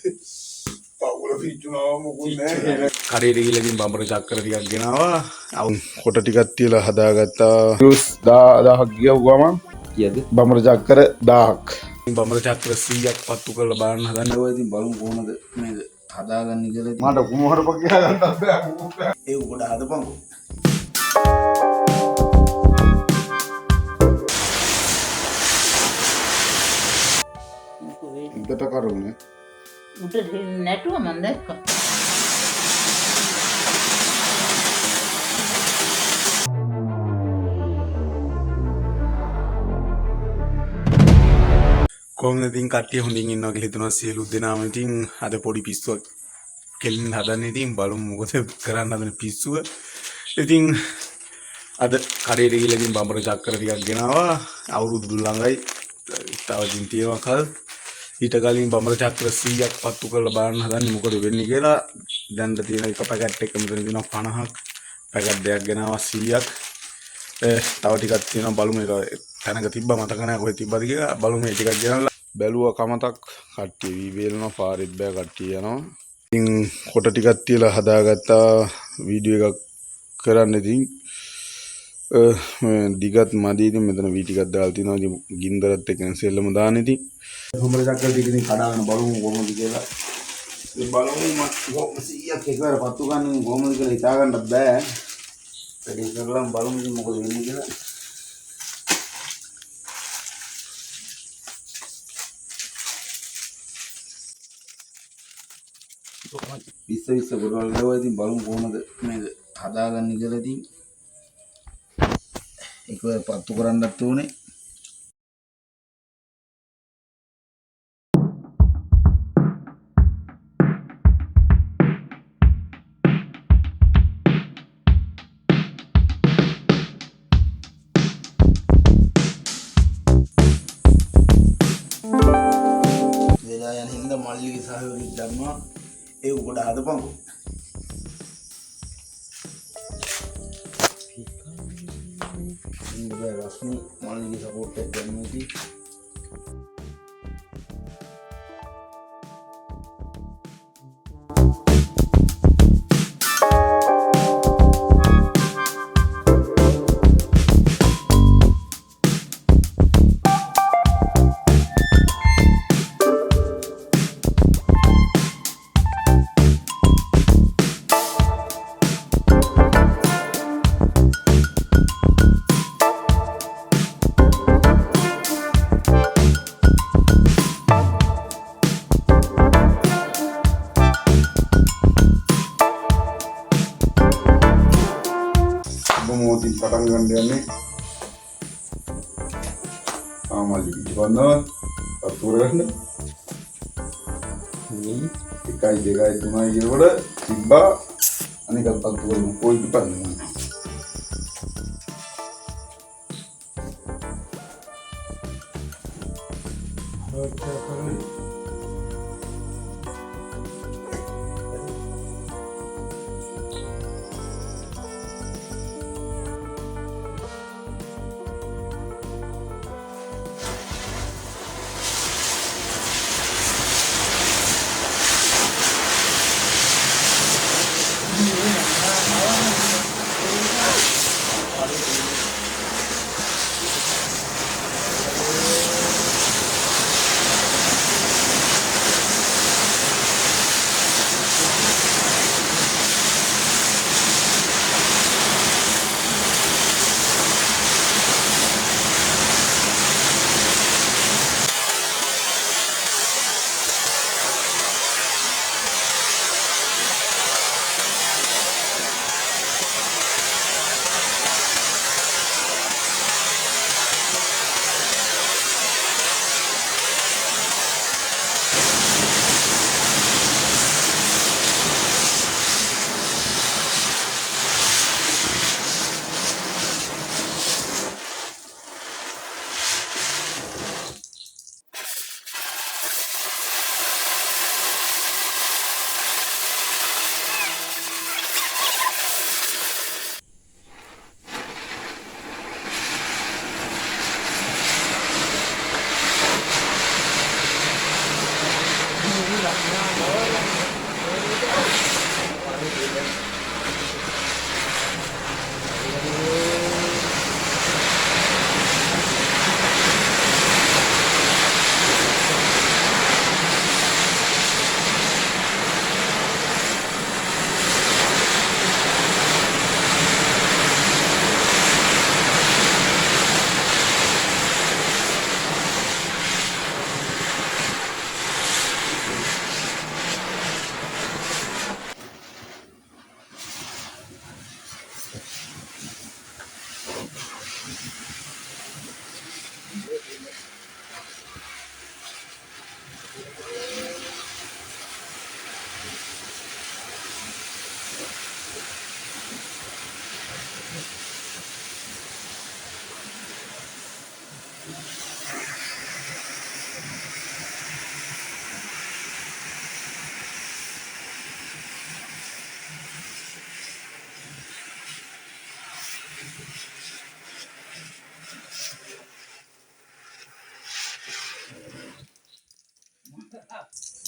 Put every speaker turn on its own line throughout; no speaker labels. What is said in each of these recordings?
පවුල පිච්චුනවා මොකුත් නැහැ. කඩේට ගිහලා ඉතින් බම්බර චක්කර ටිකක් ගෙනාවා. කොට ටිකක් තියලා හදාගත්තා. ජූස් 1000ක් ගියවුවම කීයද? බම්බර චක්කර 1000ක්. බම්බර චක්කර 100ක් පත්තු කරලා බලන්න හදන්නේ. ඔය ඉතින් බලමු කොහොමද මේක හදාගන්නේ කියලා. මට කුමහරප කියලා ගන්නත් බෑ. ඒ උඩ හදපන්කෝ. උඩට කරුනේ.
උඩ නැටුව මම දැක්කා.
කොහොමද ඉතින් කට්ටිය හොඳින් ඉන්නවා කියලා හිතනවා සියලු දෙනාම. ඉතින් අද පොඩි පිස්සුවක් කෙලින්න හදන්නේ. ඉතින් බලමු මොකද කරන්න හදන පිස්සුව. ඉතින් අද කඩේට ගිහලා ඉතින් බම්බර චක්කර ටිකක් ගෙනාවා. අවුරුදු ළඟයි. තව ඉතින් තියෙනවා කල්. ඊට කලින් බම්බර චක්‍ර 100ක් පත්තු කරලා බලන්න හදන්නේ මොකද වෙන්නේ කියලා. දැන් තියෙන එක පැකට් එක මෙතන තියෙනවා 50ක්. පැකට් දෙකක් ගෙනාවා 100ක්. තව ටිකක් තියෙනවා බලමු ඒක තැනක තිබ්බා මතක නැහැ කොහෙද තිබ්බද කියලා. බලමු මේ ටිකක් ගෙනල්ලා බැලුවා කමතක් කට්ටිය වී වේලනවා පාරෙත් බෑ කට්ටිය යනවා. ඉතින් කොට ටිකක් තියලා හදාගත්තා වීඩියෝ එකක් කරන්න. ඉතින් දිගත් මදි. ඉතින් මෙතන වී ටිකක් දාලා තිනවා. ඉතින් ගින්දරත් එක්ක සෙල්ලම දාන්න. ඉතින් බම්බර චක්කර ටික ඉතින් කඩාගෙන බලමු කොහොමද කියලා. ඒ බලමු මම 100ක් එකවර පත්තු ගන්න කොහොමද කියලා හිතා ගන්න බෑ. වැඩි කරලා බලමු ඉතින් මොකද වෙන්නේ කියලා. විශ්ව ගොඩවල් ගාවා. ඉතින් බලමු කොහොමද මේක හදාගන්නේ කියලා. ඉතින් එකවර පත්තු කරන්නත් ඕනේ. වෙලා යන හින්දා මල්ලිගේ සහයෝගයක් ගන්නවා. ඒ උඩ හදපන්කෝ. ඉන්නේ රස්මි මල්ලිගේ සපෝට් එක ගන්නවා. ඉතින් මොහොතින් පටන් ගන්න යන්නේ. ආමලි පිටවන්න අතුර ගන්න. 1 2 3 කියනකොට තිබ්බා අනිකත් අතුර කරමු කොයි පිටන්නේ.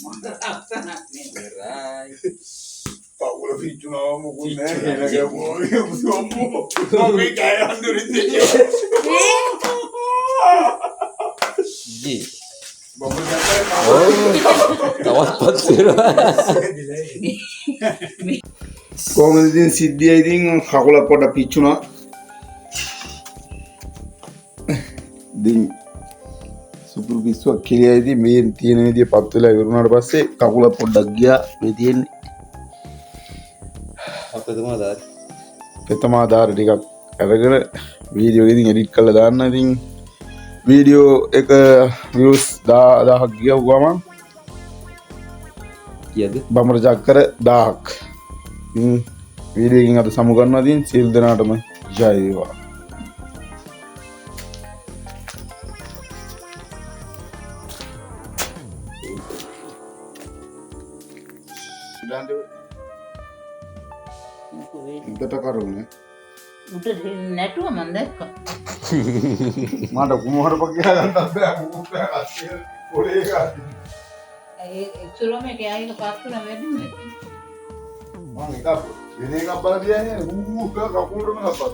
මට ලස්සනක් නේ.
කකුල පිච්චුනා මොකුත් නෑ කියලා කියපුවා මම මේ කෑ අඳුරින් දෙන්නේ
ජී
බබල් දැක්කේ
තවත් පත් වෙනවා.
කොහොමද ඉතින් සිද්ධිය ඉතින් කකුල පොඩ පිච්චුනා ඉතින් සුපුරු පිස්සුවක් කියලා ඉතින් මේ තියෙන විදිය පත් වෙලා ඉවරුනාට පස්සේ කකුල පොඩ්ඩක් ගියා මේ තියෙන්නේ
අපිටම දාත්
ප්‍රථම ආධාර ටිකක් අරගෙන වීඩියෝ එකකින් එඩිට් කරලා දාන්න. ඉතින් වීඩියෝ එක views 10000ක් ගියා ගමන්
කීයද?
බම්ර චක්කර 1000ක්. ඉතින් වීඩියෝ එකකින් අද සමු ගන්නවා. ඉතින් සියලු දෙනාටම ජය වේවා. උඩට කරුනේ
උට නැටුව මම දැක්කා.
මට කුමහර පකියා ගන්නත් බෑ මොකක් බෑ අස්සේ පොලේ එක
ඒ එක්සලොම එක ආයික පාස්තුන වැඩිනේ.
මම එක වෙන එකක් බලලා දියන්නේ කකුලටම ගප්පා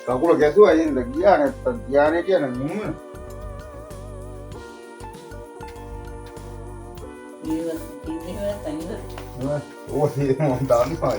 කකුල ගැසුවා ඉන්න ගියා නැත්තම් ධානය කියන නුම
ඒක ඉතින් ඒක තනියම
ඕ හේ මම දන්නවා